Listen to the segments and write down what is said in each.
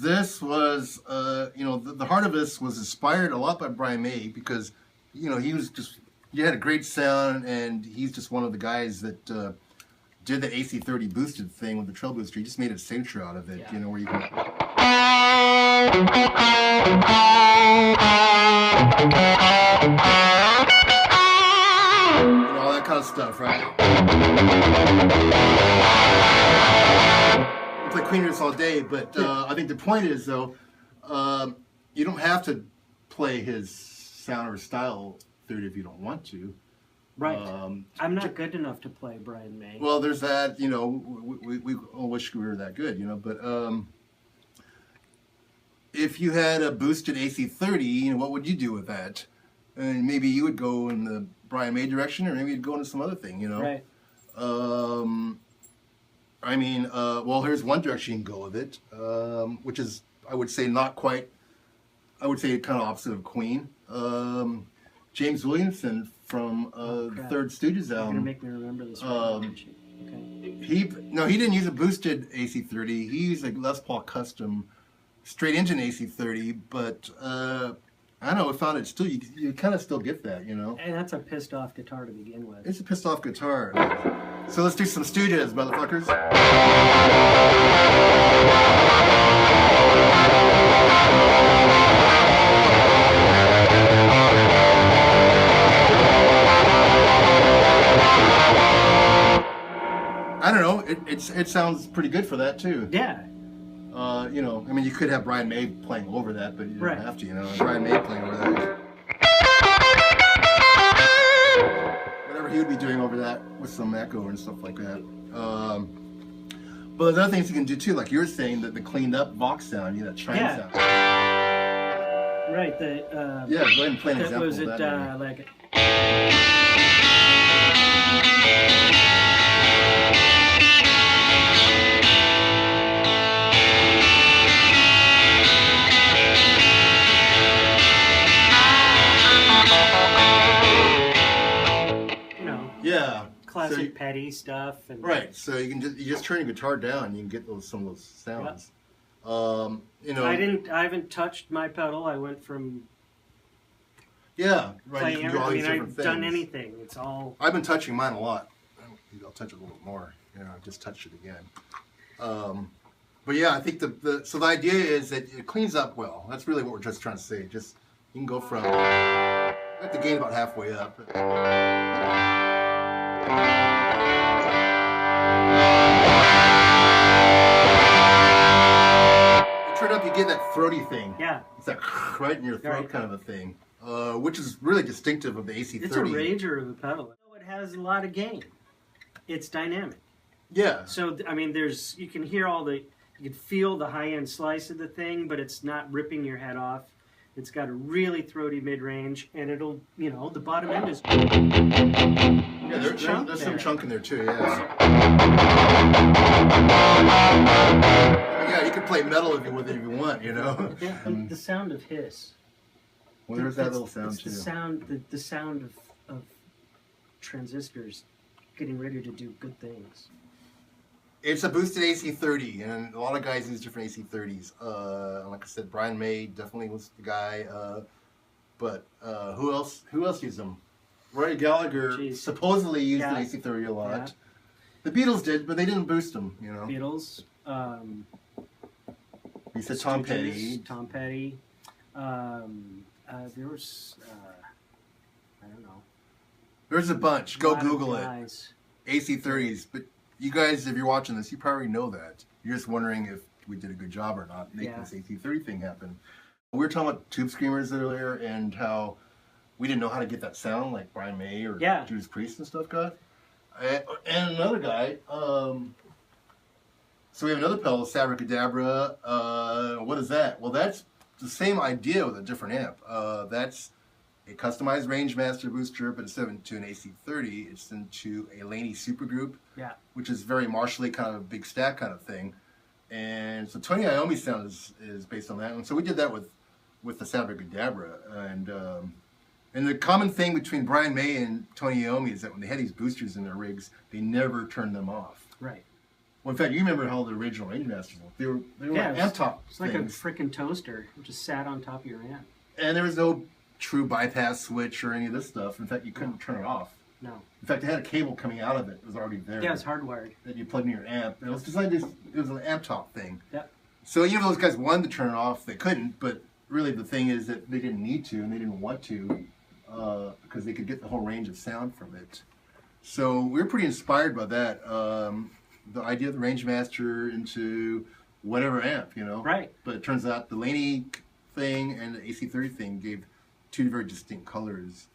this was, the heart of this was inspired a lot by Brian May because, he had a great sound, and he's just one of the guys that did the AC30 boosted thing with the treble booster. He just made a signature out of it, where you can. All that kind of stuff, right? Play cleaners all day, but I think the point is, though, you don't have to play his sound or style 30 if you don't want to. Right. I'm not good enough to play Brian May. Well, there's that, we all wish we were that good, but if you had a boosted AC30, what would you do with that? And maybe you would go in the Brian May direction, or maybe you'd go into some other thing, Right. Well, here's one direction you can go with it, which is, I would say, not quite, I would say kind of opposite of Queen. James Williamson from the Third Stooges You're album. gonna make me remember this. Okay. He didn't use a boosted AC30. He used a Les Paul Custom straight engine AC30, but I don't know, I found it still, you kind of still get that, And that's a pissed off guitar to begin with. It's a pissed off guitar. So let's do some Stooges, motherfuckers. I don't know, it sounds pretty good for that too. Yeah. You could have Brian May playing over that, but you don't have to, Brian May playing over that. Whatever he would be doing over that with some echo and stuff like that. But there's other things you can do too, like you were saying, that the cleaned up Vox sound, that chime sound. Right, go ahead and play an example was of it, that. like... Classic petty stuff. Right, so you just turn your guitar down, and you can get some of those sounds. Yep. I haven't touched my pedal. I went from playing. You can do all these different I've things. done anything. It's all. I've been touching mine a lot. Maybe I'll touch it a little bit more. I just touched it again. But I think the idea is that it cleans up well. That's really what we're just trying to say. Just you can go from at the gain about halfway up. Turn up, you get that throaty thing. Yeah. It's that right in your throat kind of a thing, which is really distinctive of the AC30. It's a rager of a pedal. It has a lot of gain. It's dynamic. Yeah. So you can hear you can feel the high end slice of the thing, but it's not ripping your head off. It's got a really throaty mid-range, and it'll, the bottom end is... Yeah, there's some chunk in there, too, you could play metal with it if you want, Yeah, the sound of hiss. Well, there's that little sound, too. The sound of transistors getting ready to do good things. It's a boosted AC30, and a lot of guys use different AC30s. Like I said, Brian May definitely was the guy. But who else used them? Roy Gallagher supposedly used the AC30 a lot. Yeah. The Beatles did, but they didn't boost them. Beatles. You said Tom Petty. Tom Petty. There was. I don't know. There's a bunch. Go Google it. AC30s, but. You guys, if you're watching this, you probably know that. You're just wondering if we did a good job or not making this AC30 thing happen. We were talking about Tube Screamers earlier and how we didn't know how to get that sound like Brian May or Judas Priest and stuff got. And another guy, so we have another pedal, Sabracadabra. What is that? Well, that's the same idea with a different amp. That's a customized Rangemaster booster, but instead of into an AC30, it's into a Laney supergroup, which is very Marshall-y, kind of a big stack kind of thing. And so Tony Iommi's sound is based on that. And so we did that with the Sabracadabra. And the common thing between Brian May and Tony Iommi is that when they had these boosters in their rigs, they never turned them off. Right. Well, in fact, you remember how the original Rangemasters were. They were like amp top It's like things. a freaking toaster. It just sat on top of your amp. And there was no true bypass switch or any of this stuff. In fact, you couldn't turn it off. No. In fact, it had a cable coming out of it. It was already there. Yeah, it's hardwired. That you plugged in your amp. And it was designed as, it was an amp top thing. Yep. So even though those guys wanted to turn it off, they couldn't. But really the thing is that they didn't need to and they didn't want to because they could get the whole range of sound from it. So we were pretty inspired by that. The idea of the Rangemaster into whatever amp, you know. Right. But it turns out the Laney thing and the AC30 thing gave two very distinct colors.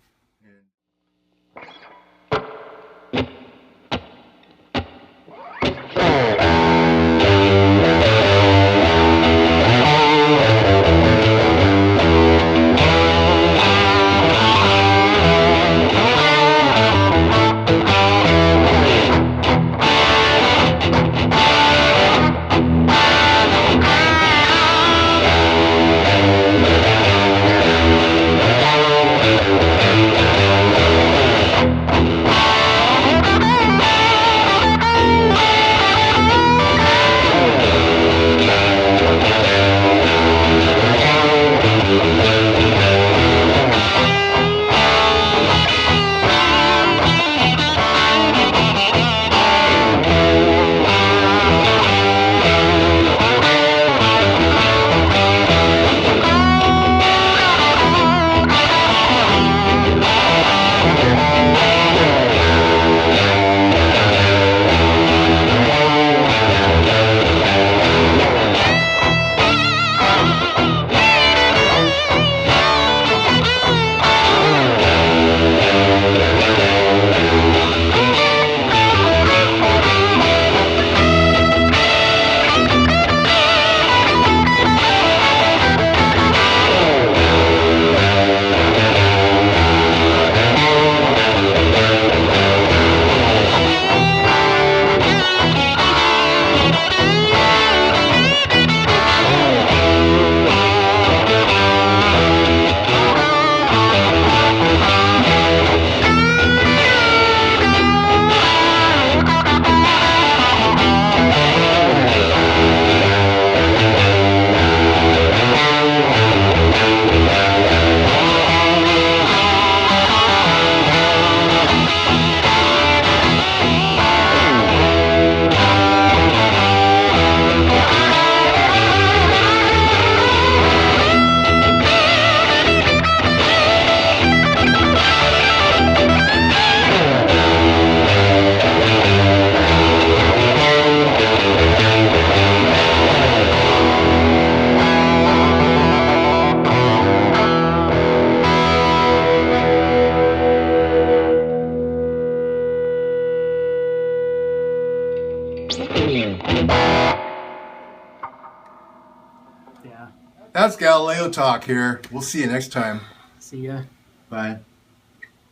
Yeah. That's Galileo talk here. We'll see you next time. See ya. Bye.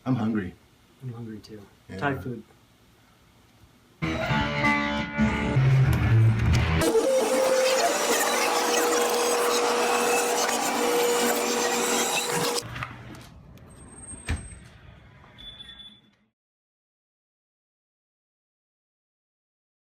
I'm hungry. I'm hungry too. Yeah. Thai food.